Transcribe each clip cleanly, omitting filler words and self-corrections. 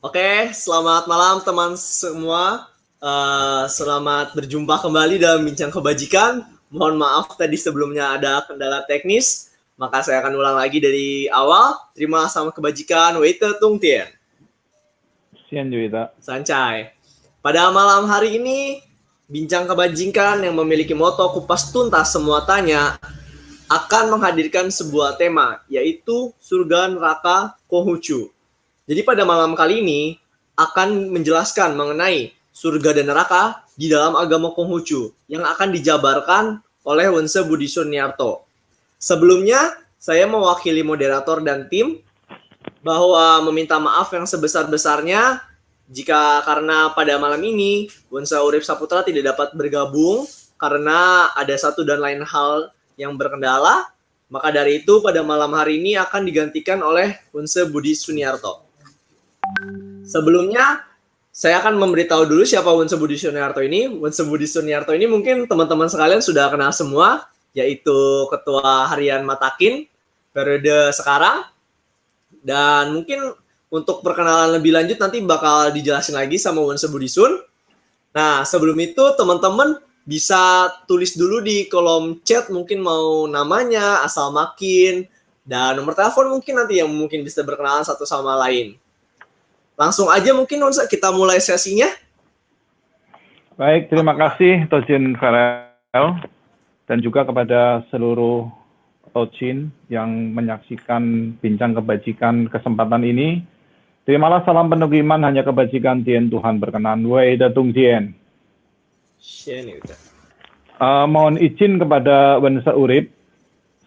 Oke, selamat malam teman semua. Selamat berjumpa kembali dalam Bincang Kebajikan. Mohon maaf tadi sebelumnya ada kendala teknis, maka saya akan ulang lagi dari awal. Terima sama kebajikan, Weite Tung Tien. Sian Juwita. Sancai. Pada malam hari ini, Bincang Kebajikan yang memiliki moto kupas tuntas semua tanya akan menghadirkan sebuah tema, yaitu surga neraka Konghucu. Jadi pada malam kali ini akan menjelaskan mengenai surga dan neraka di dalam agama Konghucu yang akan dijabarkan oleh Wense Budi Sunyarto. Sebelumnya, saya mewakili moderator dan tim bahwa meminta maaf yang sebesar-besarnya jika karena pada malam ini Wense Urip Saputra tidak dapat bergabung karena ada satu dan lain hal yang berkendala. Maka dari itu pada malam hari ini akan digantikan oleh Wense Budi Sunyarto. Sebelumnya, saya akan memberitahu dulu siapa Wense Budi Sunyarto ini. Wense Budi Sunyarto ini mungkin teman-teman sekalian sudah kenal semua, yaitu Ketua Harian Matakin periode sekarang. Dan mungkin untuk perkenalan lebih lanjut nanti bakal dijelasin lagi sama Wense Budi Sun. Nah, sebelum itu teman-teman bisa tulis dulu di kolom chat mungkin mau namanya, asal makin, dan nomor telepon mungkin nanti yang mungkin bisa berkenalan satu sama lain. Langsung aja mungkin kita mulai sesinya. Baik, terima kasih Tojin Farel dan juga kepada seluruh Tojin yang menyaksikan Bincang Kebajikan kesempatan ini. Terimalah salam penuh iman, hanya kebajikan Tien Tuhan berkenan. Wei Datung Tien. Mohon izin kepada Wense Urip,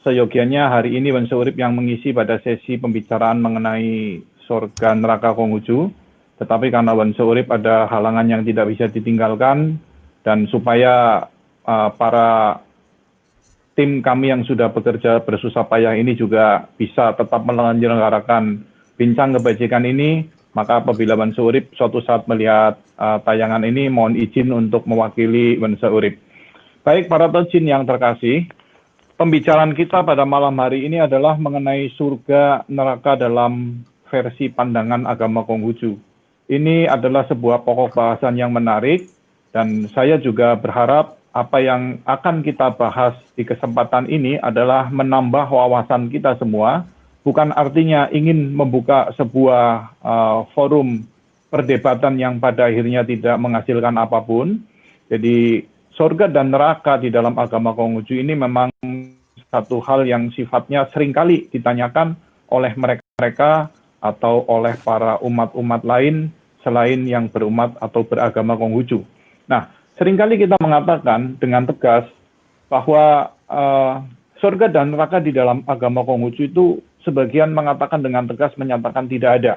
seyogianya hari ini Wense Urip yang mengisi pada sesi pembicaraan mengenai surga neraka Konghucu, tetapi karena Wense Urip ada halangan yang tidak bisa ditinggalkan, dan supaya para tim kami yang sudah bekerja bersusah payah ini juga bisa tetap menyelenggarakan Bincang Kebajikan ini, maka apabila Wense Urip suatu saat melihat tayangan ini, mohon izin untuk mewakili Wense Urip. Baik, para tojin yang terkasih, pembicaraan kita pada malam hari ini adalah mengenai surga neraka dalam versi pandangan agama Konghucu. Ini adalah sebuah pokok bahasan yang menarik, dan saya juga berharap apa yang akan kita bahas di kesempatan ini adalah menambah wawasan kita semua, bukan artinya ingin membuka sebuah forum perdebatan yang pada akhirnya tidak menghasilkan apapun. Jadi surga dan neraka di dalam agama Konghucu ini memang satu hal yang sifatnya seringkali ditanyakan oleh mereka atau oleh para umat-umat lain selain yang berumat atau beragama Konghucu. Nah, seringkali kita mengatakan dengan tegas bahwa surga dan neraka di dalam agama Konghucu itu sebagian mengatakan dengan tegas menyatakan tidak ada.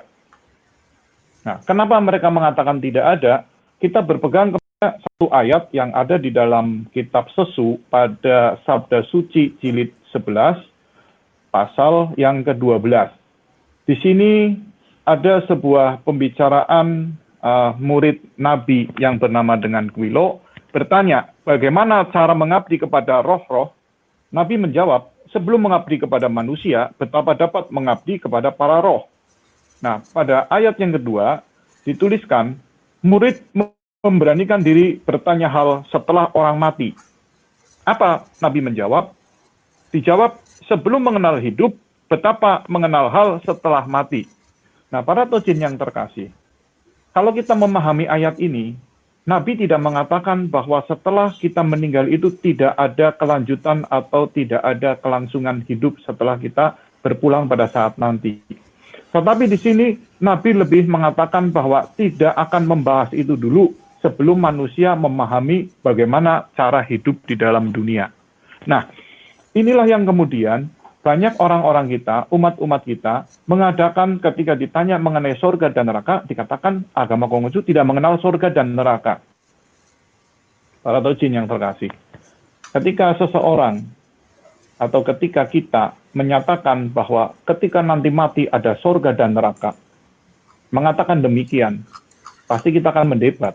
Nah, kenapa mereka mengatakan tidak ada? Kita berpegang kepada satu ayat yang ada di dalam kitab Sesu pada Sabda Suci Jilid 11, pasal yang ke-12. Di sini ada sebuah pembicaraan murid Nabi yang bernama dengan Kwilo bertanya, bagaimana cara mengabdi kepada roh-roh? Nabi menjawab, sebelum mengabdi kepada manusia, betapa dapat mengabdi kepada para roh. Nah, pada ayat yang kedua dituliskan, murid memberanikan diri bertanya hal setelah orang mati. Apa Nabi menjawab? Dijawab, sebelum mengenal hidup, betapa mengenal hal setelah mati. Nah, para tojin yang terkasih, kalau kita memahami ayat ini, Nabi tidak mengatakan bahwa setelah kita meninggal itu tidak ada kelanjutan atau tidak ada kelangsungan hidup setelah kita berpulang pada saat nanti. Tetapi di sini Nabi lebih mengatakan bahwa tidak akan membahas itu dulu sebelum manusia memahami bagaimana cara hidup di dalam dunia. Nah, inilah yang kemudian banyak orang-orang kita, umat-umat kita, mengadakan ketika ditanya mengenai surga dan neraka, dikatakan agama Konghucu tidak mengenal surga dan neraka. Para tojin yang terkasih, ketika seseorang atau ketika kita menyatakan bahwa ketika nanti mati ada surga dan neraka, mengatakan demikian, pasti kita akan mendebat.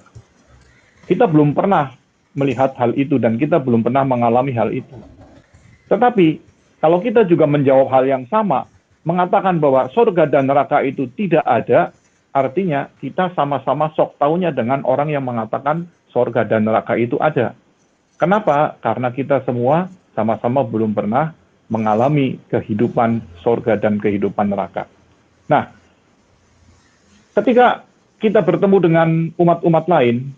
Kita belum pernah melihat hal itu dan kita belum pernah mengalami hal itu. Tetapi kalau kita juga menjawab hal yang sama, mengatakan bahwa surga dan neraka itu tidak ada, Artinya kita sama-sama sok taunya dengan orang yang mengatakan sorga dan neraka itu ada. Kenapa? Karena kita semua sama-sama belum pernah mengalami kehidupan sorga dan kehidupan neraka. Nah, ketika kita bertemu dengan umat-umat lain,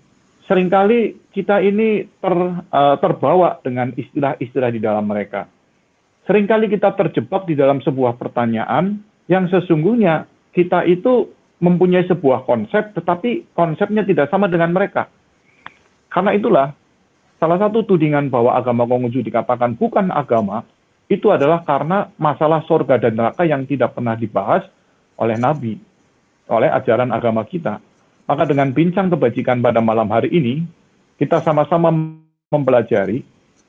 seringkali kita ini terbawa dengan istilah-istilah di dalam mereka. Seringkali kita terjebak di dalam sebuah pertanyaan yang sesungguhnya kita itu mempunyai sebuah konsep, tetapi konsepnya tidak sama dengan mereka. Karena itulah, salah satu tudingan bahwa agama Konghucu dikatakan bukan agama, itu adalah karena masalah sorga dan neraka yang tidak pernah dibahas oleh Nabi, oleh ajaran agama kita. Maka dengan bincang kebajikan pada malam hari ini, kita sama-sama mempelajari,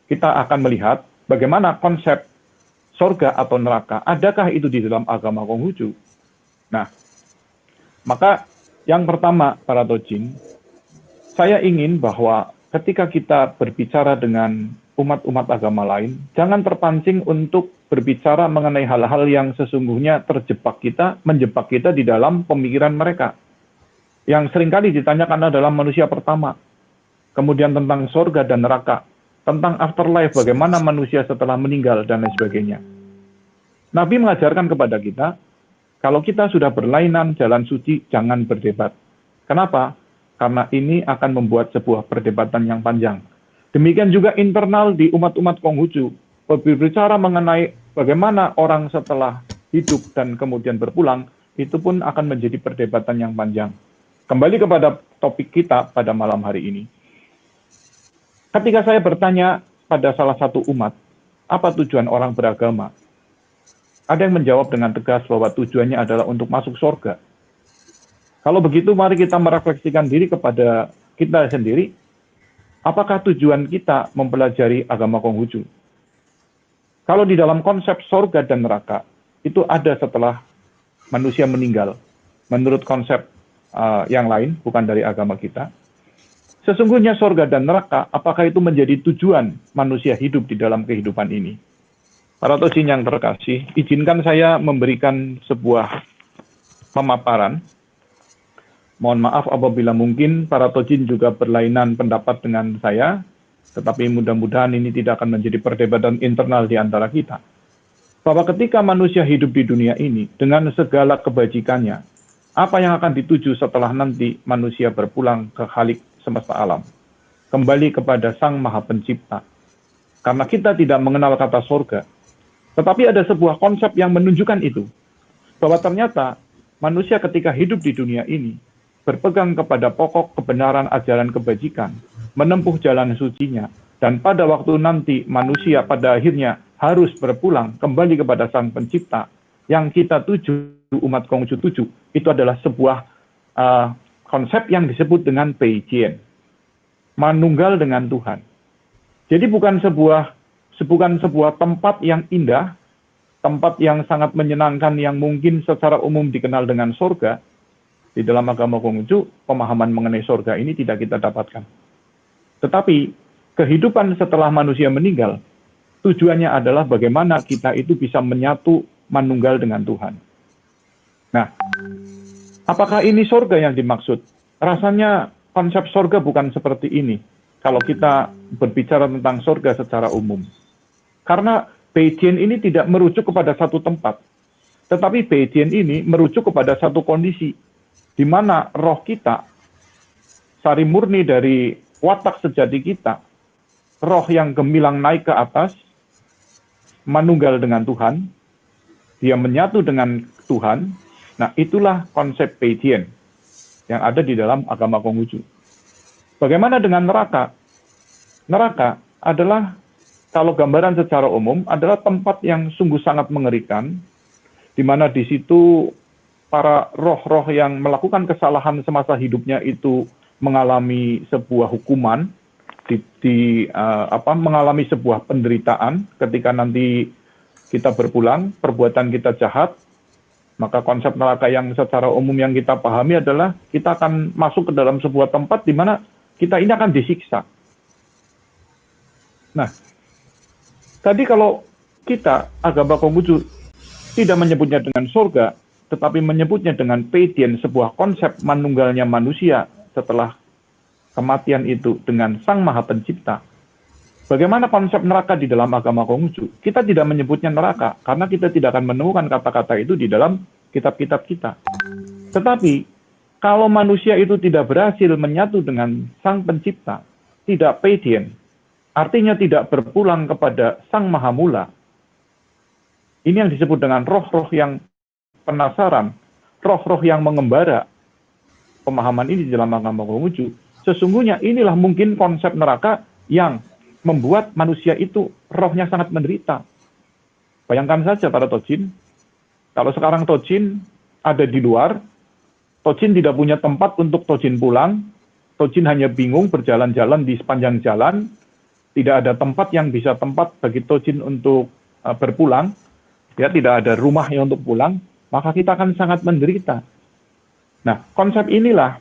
kita akan melihat bagaimana konsep sorga atau neraka, adakah itu di dalam agama Konghucu. Nah, maka yang pertama, para Tojin, saya ingin bahwa ketika kita berbicara dengan umat-umat agama lain, jangan terpancing untuk berbicara mengenai hal-hal yang sesungguhnya menjebak kita di dalam pemikiran mereka. Yang seringkali ditanyakan adalah manusia pertama, kemudian tentang surga dan neraka, tentang afterlife, bagaimana manusia setelah meninggal, dan lain sebagainya. Nabi mengajarkan kepada kita, kalau kita sudah berlainan jalan suci, jangan berdebat. Kenapa? Karena ini akan membuat sebuah perdebatan yang panjang. Demikian juga internal di umat-umat Konghucu, berbicara mengenai bagaimana orang setelah hidup dan kemudian berpulang, itu pun akan menjadi perdebatan yang panjang. Kembali kepada topik kita pada malam hari ini. Ketika saya bertanya pada salah satu umat, apa tujuan orang beragama? Ada yang menjawab dengan tegas bahwa tujuannya adalah untuk masuk surga. Kalau begitu, mari kita merefleksikan diri kepada kita sendiri. Apakah tujuan kita mempelajari agama Konghucu? Kalau di dalam konsep surga dan neraka, itu ada setelah manusia meninggal. Menurut konsep yang lain, bukan dari agama kita. Sesungguhnya surga dan neraka, apakah itu menjadi tujuan manusia hidup di dalam kehidupan ini? Para Tojin yang terkasih, izinkan saya memberikan sebuah pemaparan. Mohon maaf apabila mungkin para Tojin juga berlainan pendapat dengan saya, tetapi mudah-mudahan ini tidak akan menjadi perdebatan internal di antara kita. Bahwa ketika manusia hidup di dunia ini dengan segala kebajikannya, apa yang akan dituju setelah nanti manusia berpulang ke Khalik semesta alam? Kembali kepada Sang Maha Pencipta. Karena kita tidak mengenal kata surga, tetapi ada sebuah konsep yang menunjukkan itu. Bahwa ternyata manusia ketika hidup di dunia ini, berpegang kepada pokok kebenaran ajaran kebajikan, menempuh jalan sucinya, dan pada waktu nanti manusia pada akhirnya harus berpulang kembali kepada Sang Pencipta, yang kita tuju, umat Konghucu tuju, itu adalah sebuah konsep yang disebut dengan Peijien, manunggal dengan Tuhan. Jadi bukan sebuah tempat yang indah, tempat yang sangat menyenangkan yang mungkin secara umum dikenal dengan surga. Di dalam agama Konghucu, pemahaman mengenai surga ini tidak kita dapatkan. Tetapi, kehidupan setelah manusia meninggal, tujuannya adalah bagaimana kita itu bisa menyatu manunggal dengan Tuhan. Nah, apakah ini surga yang dimaksud? Rasanya konsep surga bukan seperti ini, kalau kita berbicara tentang surga secara umum. Karena Peijien ini tidak merujuk kepada satu tempat, tetapi Peijien ini merujuk kepada satu kondisi, di mana roh kita, sari murni dari watak sejati kita, roh yang gemilang naik ke atas, manunggal dengan Tuhan, dia menyatu dengan Tuhan. Nah, itulah konsep Peijien yang ada di dalam agama Konghucu. Bagaimana dengan neraka? Neraka adalah, kalau gambaran secara umum, adalah tempat yang sungguh sangat mengerikan, di mana di situ para roh-roh yang melakukan kesalahan semasa hidupnya itu mengalami sebuah hukuman, mengalami sebuah penderitaan ketika nanti kita berpulang, perbuatan kita jahat, maka konsep neraka yang secara umum yang kita pahami adalah kita akan masuk ke dalam sebuah tempat di mana kita ini akan disiksa. Nah, tadi kalau kita, agama Konghucu, tidak menyebutnya dengan surga, tetapi menyebutnya dengan Peidien, sebuah konsep manunggalnya manusia setelah kematian itu dengan Sang Maha Pencipta. Bagaimana konsep neraka di dalam agama Konghucu? Kita tidak menyebutnya neraka, karena kita tidak akan menemukan kata-kata itu di dalam kitab-kitab kita. Tetapi, kalau manusia itu tidak berhasil menyatu dengan Sang Pencipta, tidak Peidien, artinya tidak berpulang kepada Sang Maha Mula. Ini yang disebut dengan roh-roh yang penasaran, roh-roh yang mengembara. Pemahaman ini di dalam agama Konghucu. Sesungguhnya inilah mungkin konsep neraka yang membuat manusia itu rohnya sangat menderita. Bayangkan saja para Tojin, kalau sekarang Tojin ada di luar, Tojin tidak punya tempat untuk Tojin pulang, Tojin hanya bingung berjalan-jalan di sepanjang jalan, tidak ada tempat yang bisa tempat bagi Tojin untuk berpulang, ya tidak ada rumah yang untuk pulang, maka kita akan sangat menderita. Nah, konsep inilah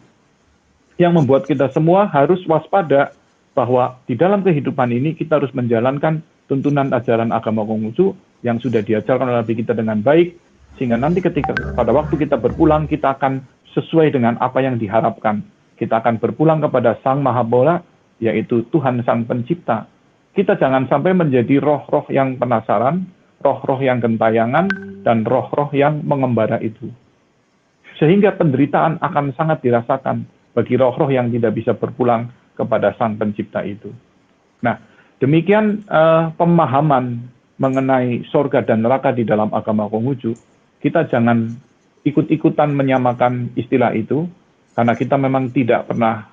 yang membuat kita semua harus waspada bahwa di dalam kehidupan ini kita harus menjalankan tuntunan ajaran agama Konghucu yang sudah diajarkan oleh Nabi kita dengan baik, sehingga nanti ketika pada waktu kita berpulang, kita akan sesuai dengan apa yang diharapkan. Kita akan berpulang kepada Sang Maha Mula, yaitu Tuhan Sang Pencipta. Kita jangan sampai menjadi roh-roh yang penasaran, roh-roh yang gentayangan, dan roh-roh yang mengembara itu. Sehingga penderitaan akan sangat dirasakan bagi roh-roh yang tidak bisa berpulang kepada Sang Pencipta itu. Nah, demikian pemahaman mengenai sorga dan neraka di dalam agama Konghucu. Kita jangan ikut-ikutan menyamakan istilah itu, karena kita memang tidak pernah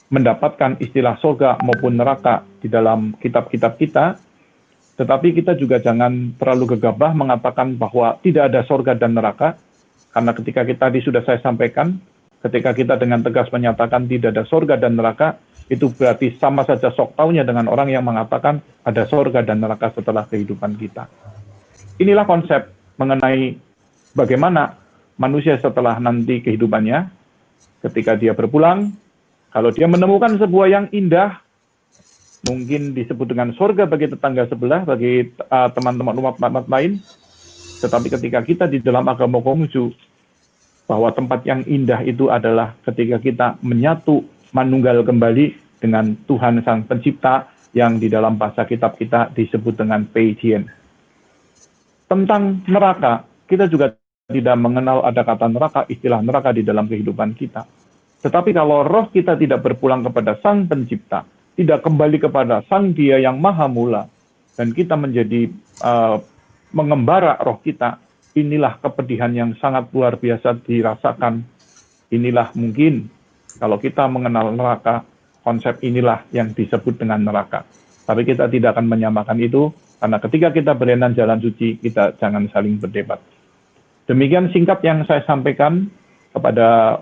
mendapatkan istilah sorga maupun neraka di dalam kitab-kitab kita, tetapi kita juga jangan terlalu gegabah mengatakan bahwa tidak ada sorga dan neraka, karena ketika kita tadi sudah saya sampaikan, ketika kita dengan tegas menyatakan tidak ada sorga dan neraka, itu berarti sama saja sok taunya dengan orang yang mengatakan ada sorga dan neraka setelah kehidupan kita. Inilah konsep mengenai bagaimana manusia setelah nanti kehidupannya, ketika dia berpulang, kalau dia menemukan sebuah yang indah, mungkin disebut dengan sorga bagi tetangga sebelah, bagi teman-teman umat lain, tetapi ketika kita di dalam agama Konghucu, bahwa tempat yang indah itu adalah ketika kita menyatu manunggal kembali dengan Tuhan Sang Pencipta yang di dalam bahasa kitab kita disebut dengan Peidien. Tentang neraka, kita juga tidak mengenal ada kata neraka, istilah neraka di dalam kehidupan kita. Tetapi kalau roh kita tidak berpulang kepada Sang Pencipta, tidak kembali kepada Sang Dia yang Maha Mula, dan kita menjadi mengembara roh kita, inilah kepedihan yang sangat luar biasa dirasakan. Inilah mungkin kalau kita mengenal neraka, konsep inilah yang disebut dengan neraka. Tapi kita tidak akan menyamakan itu, karena ketika kita berjalan jalan suci, kita jangan saling berdebat. Demikian singkat yang saya sampaikan kepada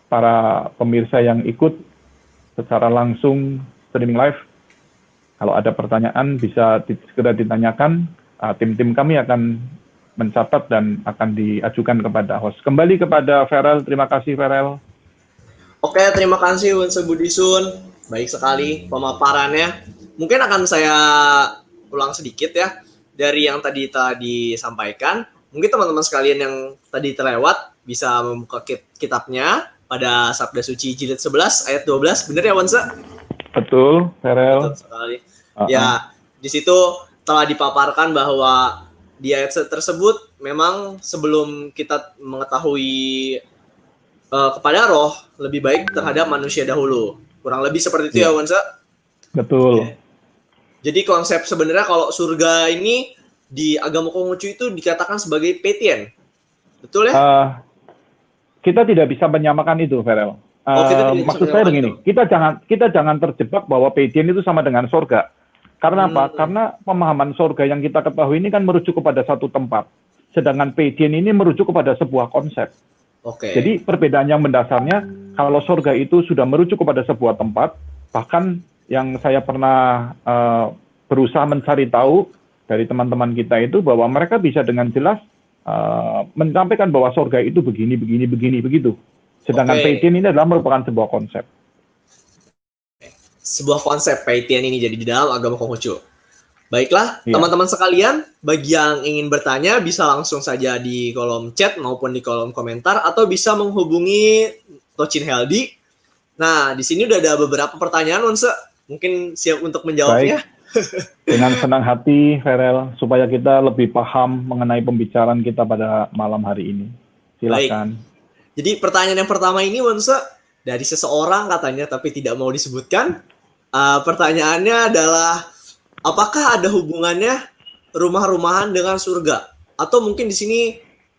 para pemirsa yang ikut secara langsung streaming live. Kalau ada pertanyaan bisa segera ditanyakan, tim-tim kami akan mencatat dan akan diajukan kepada host. Kembali kepada Ferel, terima kasih Ferel. Oke, terima kasih Unse Budisun. Baik sekali pemaparannya. Mungkin akan saya ulang sedikit ya dari yang tadi disampaikan. Mungkin teman-teman sekalian yang tadi terlewat bisa membuka kitabnya pada Sabda Suci Jilid 11 ayat 12. Benar ya Unse? Betul, Ferel. Betul sekali. Ya, di situ telah dipaparkan bahwa di ayat tersebut memang sebelum kita mengetahui kepada roh, lebih baik terhadap manusia dahulu. Kurang lebih seperti itu ya Wansa? Betul. Okay. Jadi konsep sebenarnya kalau surga ini di agama Konghucu itu dikatakan sebagai Peidien. Betul ya? Kita tidak bisa menyamakan itu, Ferel. Maksud saya begini, kita jangan terjebak bahwa Peidien itu sama dengan surga. Karena apa? Karena pemahaman surga yang kita ketahui ini kan merujuk kepada satu tempat. Sedangkan Peidien ini merujuk kepada sebuah konsep. Jadi perbedaan yang mendasarnya, kalau surga itu sudah merujuk kepada sebuah tempat, bahkan yang saya pernah berusaha mencari tahu dari teman-teman kita itu, bahwa mereka bisa dengan jelas menyampaikan bahwa surga itu begini, begitu. Sedangkan Peidien ini adalah merupakan sebuah konsep. Sebuah konsep Peidien ini jadi di dalam agama Konghucu. Baiklah, Iya. teman-teman sekalian, bagi yang ingin bertanya bisa langsung saja di kolom chat maupun di kolom komentar atau bisa menghubungi Tocin Heldi. Nah, di sini udah ada beberapa pertanyaan, Onse. Mungkin siap untuk menjawabnya. Baik, dengan senang hati, Ferel, supaya kita lebih paham mengenai pembicaraan kita pada malam hari ini. Silakan. Jadi pertanyaan yang pertama ini, Onse, dari seseorang katanya tapi tidak mau disebutkan. Pertanyaannya adalah, apakah ada hubungannya rumah-rumahan dengan surga? Atau mungkin di sini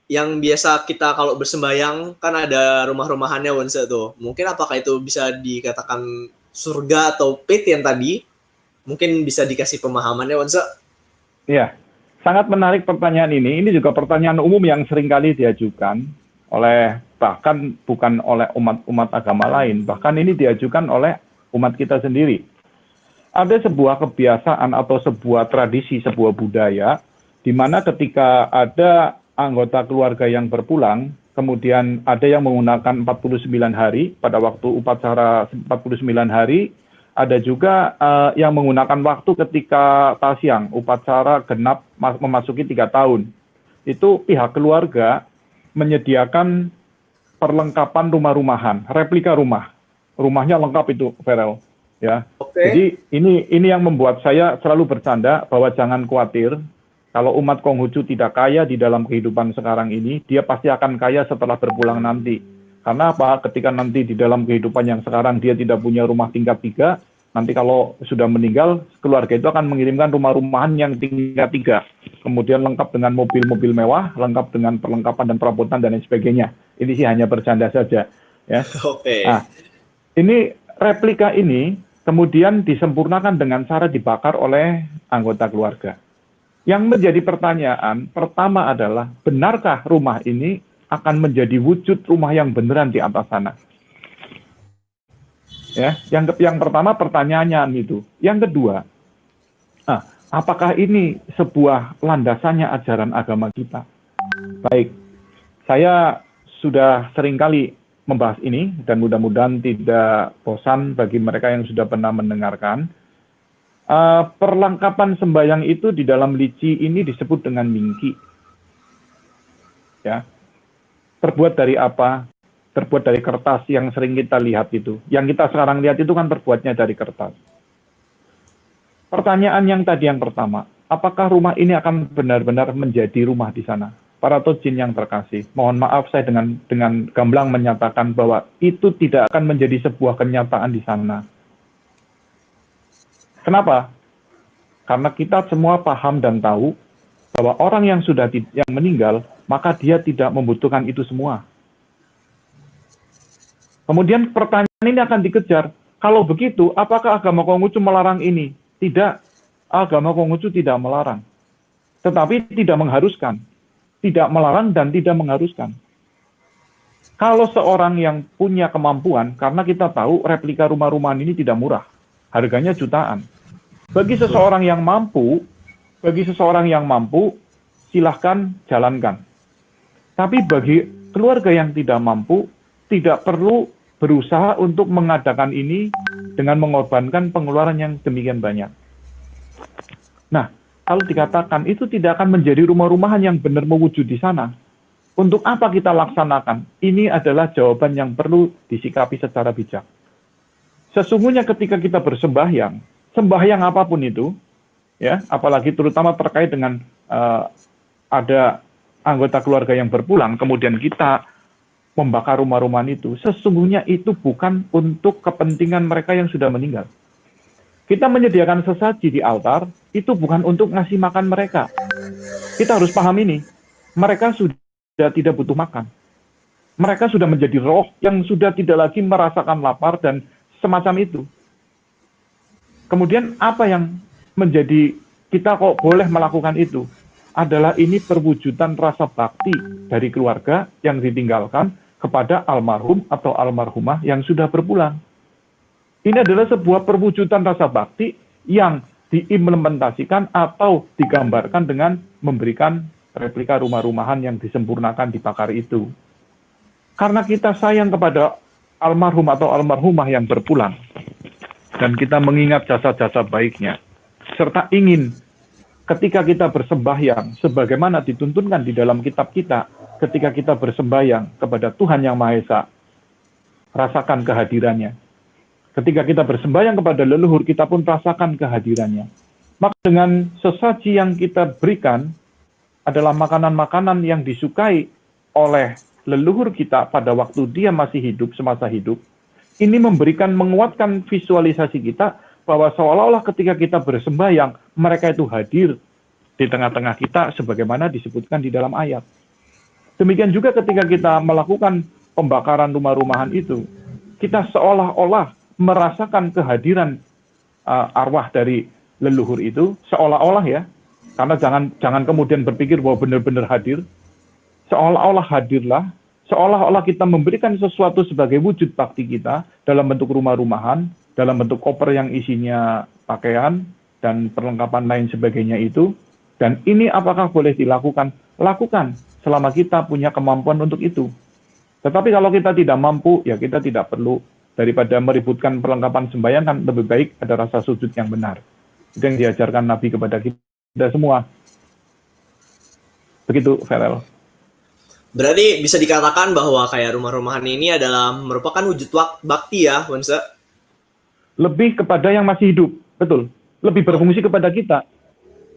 yang biasa kita kalau bersembayang kan ada rumah-rumahannya, Onse tuh. Mungkin apakah itu bisa dikatakan surga atau pit yang tadi? Mungkin bisa dikasih pemahamannya, Onse. Iya, sangat menarik pertanyaan ini. Ini juga pertanyaan umum yang seringkali diajukan oleh, bahkan bukan oleh umat-umat agama lain, bahkan ini diajukan oleh umat kita sendiri. Ada sebuah kebiasaan atau sebuah tradisi, sebuah budaya, di mana ketika ada anggota keluarga yang berpulang, kemudian ada yang menggunakan 49 hari, pada waktu upacara 49 hari, ada juga yang menggunakan waktu ketika tasyang, upacara genap memasuki 3 tahun. Itu pihak keluarga menyediakan perlengkapan rumah-rumahan, replika rumah. Rumahnya lengkap itu, Ferel. Ya. Jadi ini yang membuat saya selalu bercanda bahwa jangan khawatir kalau umat Konghucu tidak kaya di dalam kehidupan sekarang ini, dia pasti akan kaya setelah berpulang nanti. Karena apa? Ketika nanti di dalam kehidupan yang sekarang dia tidak punya rumah tingkat 3, nanti kalau sudah meninggal, keluarga itu akan mengirimkan rumah-rumahan yang tingkat 3. Kemudian lengkap dengan mobil-mobil mewah, lengkap dengan perlengkapan dan perabotan dan lain sebagainya. Ini sih hanya bercanda saja. Ya. Nah, ini replika ini kemudian disempurnakan dengan cara dibakar oleh anggota keluarga. Yang menjadi pertanyaan pertama adalah, benarkah rumah ini akan menjadi wujud rumah yang beneran di atas sana? Ya, yang pertama pertanyaannya itu. Yang kedua, apakah ini sebuah landasannya ajaran agama kita? Baik, saya sudah seringkali membahas ini dan mudah-mudahan tidak bosan bagi mereka yang sudah pernah mendengarkan. Perlengkapan sembahyang itu di dalam lici ini disebut dengan mingki. Ya. Terbuat dari apa? Terbuat dari kertas yang sering kita lihat itu. Yang kita sekarang lihat itu kan terbuatnya dari kertas. Pertanyaan yang tadi yang pertama, apakah rumah ini akan benar-benar menjadi rumah di sana? Para Tojin yang terkasih, mohon maaf saya dengan gamblang menyatakan bahwa itu tidak akan menjadi sebuah kenyataan di sana. Kenapa? Karena kita semua paham dan tahu bahwa orang yang sudah yang meninggal, maka dia tidak membutuhkan itu semua. Kemudian pertanyaan ini akan dikejar, kalau begitu, apakah agama Konghucu melarang ini? Tidak, agama Konghucu tidak melarang, tetapi tidak mengharuskan. Tidak melarang dan tidak mengharuskan. Kalau seorang yang punya kemampuan, karena kita tahu replika rumah-rumahan ini tidak murah, harganya jutaan. Bagi seseorang yang mampu, silahkan jalankan. Tapi bagi keluarga yang tidak mampu, tidak perlu berusaha untuk mengadakan ini dengan mengorbankan pengeluaran yang demikian banyak. Nah, kalau dikatakan itu tidak akan menjadi rumah-rumahan yang benar mewujud di sana, untuk apa kita laksanakan? Ini adalah jawaban yang perlu disikapi secara bijak. Sesungguhnya ketika kita bersembahyang, sembahyang apapun itu, ya, apalagi terutama terkait dengan ada anggota keluarga yang berpulang, kemudian kita membakar rumah-rumahan itu, sesungguhnya itu bukan untuk kepentingan mereka yang sudah meninggal. Kita menyediakan sesaji di altar, itu bukan untuk ngasih makan mereka. Kita harus paham ini. Mereka sudah tidak butuh makan. Mereka sudah menjadi roh yang sudah tidak lagi merasakan lapar dan semacam itu. Kemudian apa yang menjadi kita kok boleh melakukan itu? Adalah ini perwujudan rasa bakti dari keluarga yang ditinggalkan kepada almarhum atau almarhumah yang sudah berpulang. Ini adalah sebuah perwujudan rasa bakti yang diimplementasikan atau digambarkan dengan memberikan replika rumah-rumahan yang disempurnakan dibakar itu. Karena kita sayang kepada almarhum atau almarhumah yang berpulang, dan kita mengingat jasa-jasa baiknya, serta ingin ketika kita bersembahyang, sebagaimana dituntunkan di dalam kitab kita, ketika kita bersembahyang kepada Tuhan Yang Maha Esa, rasakan kehadirannya. Ketika kita bersembahyang kepada leluhur, kita pun rasakan kehadirannya. Maka dengan sesaji yang kita berikan adalah makanan-makanan yang disukai oleh leluhur kita pada waktu dia masih hidup, semasa hidup. Ini menguatkan visualisasi kita bahwa seolah-olah ketika kita bersembahyang, mereka itu hadir di tengah-tengah kita sebagaimana disebutkan di dalam ayat. Demikian juga ketika kita melakukan pembakaran rumah-rumahan itu, kita seolah-olah merasakan kehadiran arwah dari leluhur itu, seolah-olah ya, karena jangan kemudian berpikir bahwa benar-benar hadir, seolah-olah hadirlah, seolah-olah kita memberikan sesuatu sebagai wujud bakti kita dalam bentuk rumah-rumahan, dalam bentuk koper yang isinya pakaian dan perlengkapan lain sebagainya itu. Dan ini apakah boleh dilakukan? Lakukan selama kita punya kemampuan untuk itu. Tetapi kalau kita tidak mampu, ya kita tidak perlu. Daripada meributkan perlengkapan sembahyang, kan lebih baik ada rasa sujud yang benar. Itu yang diajarkan Nabi kepada kita semua. Begitu, Farel. Berarti bisa dikatakan bahwa kayak rumah-rumahan ini adalah merupakan wujud bakti ya, Wansa? Lebih kepada yang masih hidup, betul. Lebih berfungsi kepada kita.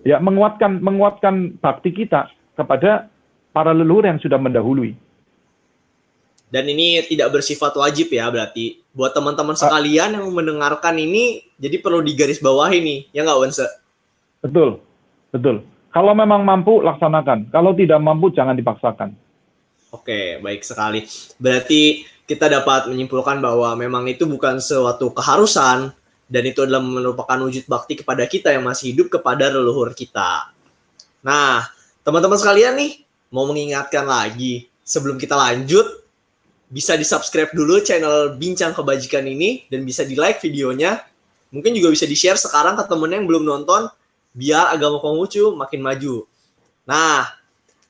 Ya, menguatkan bakti kita kepada para leluhur yang sudah mendahului. Dan ini tidak bersifat wajib ya berarti. Buat teman-teman sekalian yang mendengarkan ini, jadi perlu digarisbawahi nih, ya nggak Wansa? Betul, betul. Kalau memang mampu, laksanakan. Kalau tidak mampu, jangan dipaksakan. Oke, baik sekali. Berarti kita dapat menyimpulkan bahwa memang itu bukan suatu keharusan, dan itu adalah merupakan wujud bakti kepada kita yang masih hidup kepada leluhur kita. Nah, teman-teman sekalian nih, mau mengingatkan lagi, sebelum kita lanjut, bisa di-subscribe dulu channel Bincang Kebajikan ini, dan bisa di-like videonya. Mungkin juga bisa di-share sekarang ke temen yang belum nonton, biar agama Konghucu makin maju. Nah,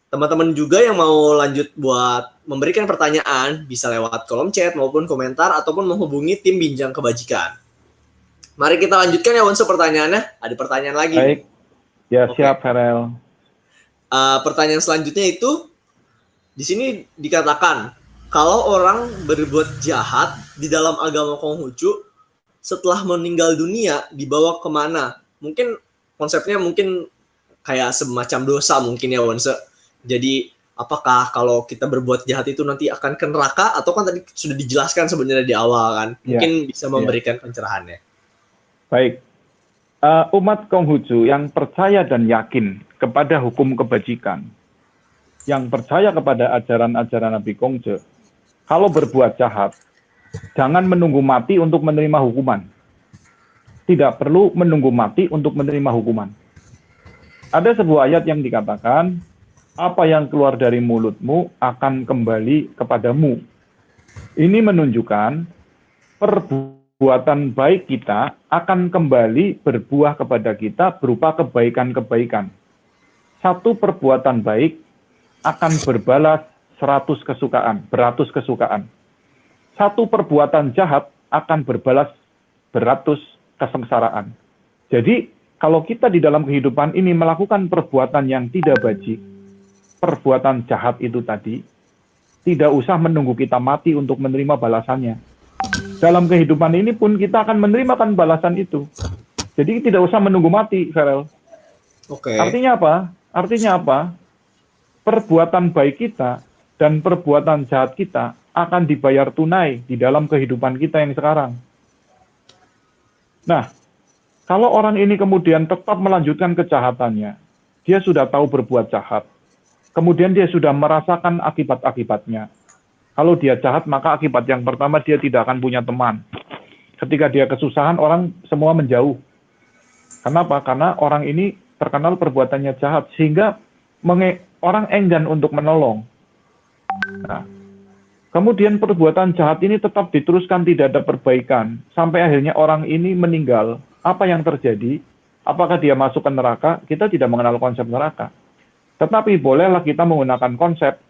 teman-teman juga yang mau lanjut buat memberikan pertanyaan, bisa lewat kolom chat maupun komentar, ataupun menghubungi tim Bincang Kebajikan. Mari kita lanjutkan ya, Wansa, pertanyaannya. Ada pertanyaan lagi. Baik. Ya, siap, Farel. Pertanyaan selanjutnya itu, di sini dikatakan, kalau orang berbuat jahat di dalam agama Konghucu, setelah meninggal dunia, dibawa kemana? Mungkin konsepnya kayak semacam dosa mungkin ya, Wansa. Jadi, apakah kalau kita berbuat jahat itu nanti akan ke neraka? Atau kan tadi sudah dijelaskan sebenarnya di awal kan? Mungkin bisa memberikan pencerahannya. Baik. Umat Konghucu yang percaya dan yakin kepada hukum kebajikan, yang percaya kepada ajaran-ajaran Nabi Kongce, kalau berbuat jahat, jangan menunggu mati untuk menerima hukuman. Tidak perlu menunggu mati untuk menerima hukuman. Ada sebuah ayat yang dikatakan, apa yang keluar dari mulutmu akan kembali kepadamu. Ini menunjukkan perbuatan baik kita akan kembali berbuah kepada kita berupa kebaikan-kebaikan. Satu perbuatan baik akan berbalas 100 kesukaan, beratus kesukaan. Satu perbuatan jahat akan berbalas beratus kesengsaraan. Jadi, kalau kita di dalam kehidupan ini melakukan perbuatan yang tidak bajik, perbuatan jahat itu tadi, tidak usah menunggu kita mati untuk menerima balasannya. Dalam kehidupan ini pun kita akan menerima balasan itu. Jadi tidak usah menunggu mati, Farel. Oke. Artinya apa? Artinya apa? Perbuatan baik kita dan perbuatan jahat kita akan dibayar tunai di dalam kehidupan kita yang sekarang. Nah, kalau orang ini kemudian tetap melanjutkan kejahatannya, dia sudah tahu berbuat jahat, kemudian dia sudah merasakan akibat-akibatnya. Kalau dia jahat, maka akibat yang pertama dia tidak akan punya teman. Ketika dia kesusahan, orang semua menjauh. Kenapa? Karena orang ini terkenal perbuatannya jahat, sehingga orang enggan untuk menolong. Nah, kemudian perbuatan jahat ini tetap diteruskan, tidak ada perbaikan, sampai akhirnya orang ini meninggal. Apa yang terjadi? Apakah dia masuk ke neraka? Kita tidak mengenal konsep neraka. Tetapi bolehlah kita menggunakan konsep,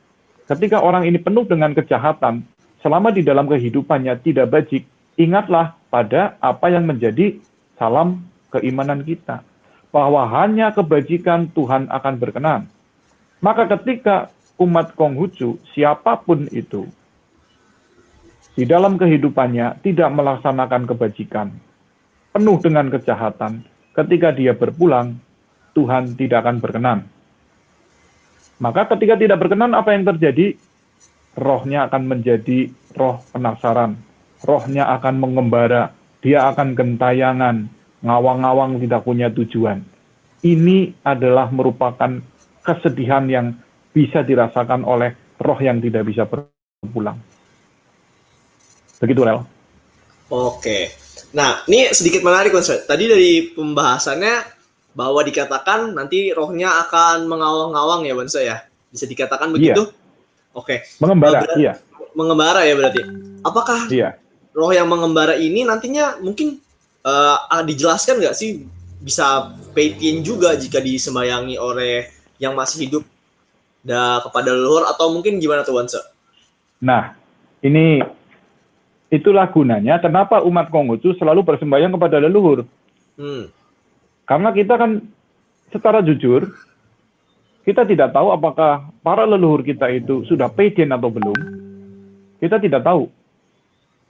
ketika orang ini penuh dengan kejahatan, selama di dalam kehidupannya tidak bajik, ingatlah pada apa yang menjadi salam keimanan kita. bahwa hanya kebajikan Tuhan akan berkenan. Maka ketika umat Konghucu, siapapun itu, di dalam kehidupannya tidak melaksanakan kebajikan, penuh dengan kejahatan, ketika dia berpulang, Tuhan tidak akan berkenan. Maka ketika tidak berkenan, apa yang terjadi? Rohnya akan menjadi roh penasaran. Rohnya akan mengembara. Dia akan gentayangan, ngawang-ngawang tidak punya tujuan. Ini adalah merupakan kesedihan yang bisa dirasakan oleh roh yang tidak bisa berpulang. Begitu, Rel. Oke. Nah, ini sedikit menarik, Ustaz. Tadi dari pembahasannya bahwa dikatakan nanti rohnya akan mengawang-awang ya, Bansa ya. Bisa dikatakan begitu? Iya. Oke. Mengembara, iya. Mengembara ya berarti. Apakah Iya. roh yang mengembara ini nantinya mungkin dijelaskan nggak sih bisa peitin juga jika disembayangi oleh yang masih hidup kepada leluhur, atau mungkin gimana tuh, Bansa? Nah, itulah gunanya kenapa umat Konghucu selalu bersembahyang kepada leluhur. Karena kita kan secara jujur, kita tidak tahu apakah para leluhur kita itu sudah pedien atau belum. Kita tidak tahu.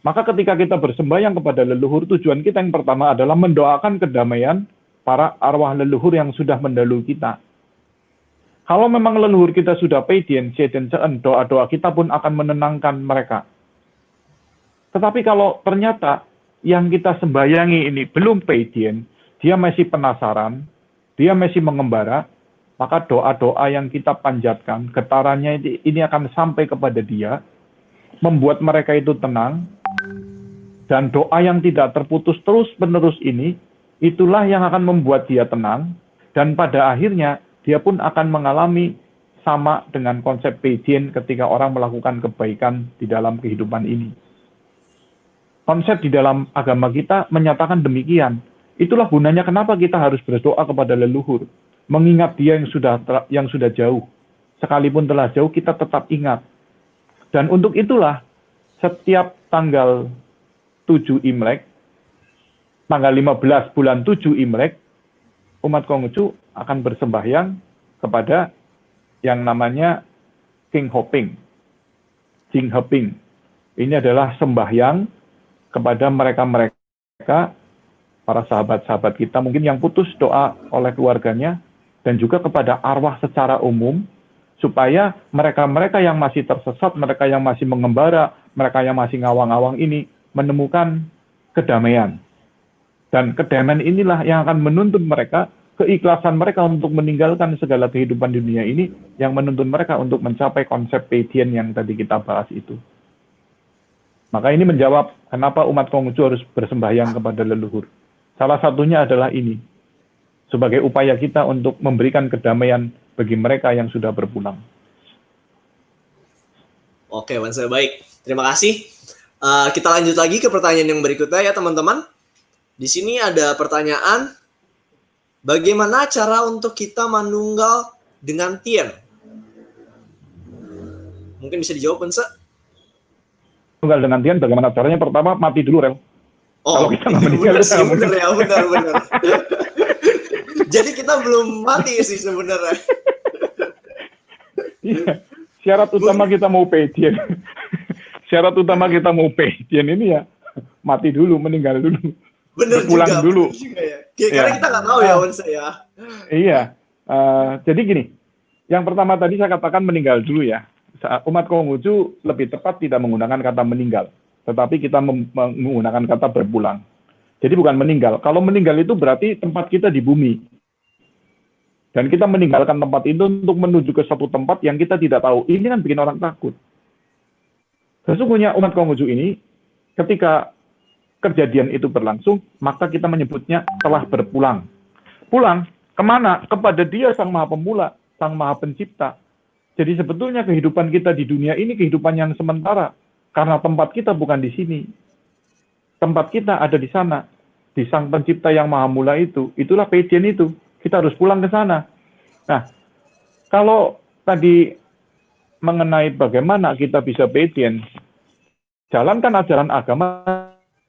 Maka ketika kita bersembahyang kepada leluhur, tujuan kita yang pertama adalah mendoakan kedamaian para arwah leluhur yang sudah mendahului kita. Kalau memang leluhur kita sudah pedien, doa-doa kita pun akan menenangkan mereka. Tetapi kalau ternyata yang kita sembayangi ini belum pedien, dia masih penasaran, dia masih mengembara, maka doa-doa yang kita panjatkan, getarannya ini akan sampai kepada dia, membuat mereka itu tenang, dan doa yang tidak terputus terus-menerus ini, itulah yang akan membuat dia tenang, dan pada akhirnya dia pun akan mengalami sama dengan konsep pedien ketika orang melakukan kebaikan di dalam kehidupan ini. Konsep di dalam agama kita menyatakan demikian. Itulah gunanya kenapa kita harus berdoa kepada leluhur. Mengingat dia yang sudah jauh. Sekalipun telah jauh, kita tetap ingat. Dan untuk itulah, setiap tanggal 7 Imlek, tanggal 15 bulan 7 Imlek, umat Konghucu akan bersembahyang kepada yang namanya King Hoping, Jing Heping. Ini adalah sembahyang kepada mereka-mereka, para sahabat-sahabat kita, mungkin yang putus doa oleh keluarganya, dan juga kepada arwah secara umum, supaya mereka-mereka yang masih tersesat, mereka yang masih mengembara, mereka yang masih ngawang-ngawang ini, menemukan kedamaian. Dan kedamaian inilah yang akan menuntun mereka, keikhlasan mereka untuk meninggalkan segala kehidupan dunia ini, yang menuntun mereka untuk mencapai konsep pedien yang tadi kita bahas itu. Maka ini menjawab kenapa umat Konghucu harus bersembahyang kepada leluhur. Salah satunya adalah ini, sebagai upaya kita untuk memberikan kedamaian bagi mereka yang sudah berpulang. Oke, Bansa, baik. Terima kasih. Kita lanjut lagi ke pertanyaan yang berikutnya ya, teman-teman. Di sini ada pertanyaan, bagaimana cara untuk kita manunggal dengan Tien? Mungkin bisa dijawab, Bansa? Manunggal dengan Tien, bagaimana caranya? Pertama, mati dulu, Rel. Oh, kalau kita nggak meninggal, benar. Jadi kita belum mati sih sebenarnya. Iya, syarat utama kita mau pedien. Syarat utama kita mau pedien ini ya mati dulu, meninggal dulu. Benar pulang juga, dulu. Benar juga ya. Karena kita nggak tahu ya, Wansa ya. Iya. Jadi gini, yang pertama tadi saya katakan meninggal dulu ya. Umat Konghucu lebih tepat tidak menggunakan kata meninggal, tetapi kita menggunakan kata berpulang. Jadi bukan meninggal. Kalau meninggal itu berarti tempat kita di bumi. Dan kita meninggalkan tempat itu untuk menuju ke suatu tempat yang kita tidak tahu. Ini kan bikin orang takut. Sesungguhnya umat Konghucu ini, ketika kejadian itu berlangsung, maka kita menyebutnya telah berpulang. Pulang kemana? Kepada Dia Sang Maha Pemula, Sang Maha Pencipta. Jadi sebetulnya kehidupan kita di dunia ini kehidupan yang sementara. Karena tempat kita bukan di sini. Tempat kita ada di sana. Di Sang Pencipta yang Maha Mula itu. Itulah pedien itu. Kita harus pulang ke sana. Nah, kalau tadi mengenai bagaimana kita bisa pedien, jalankan ajaran agama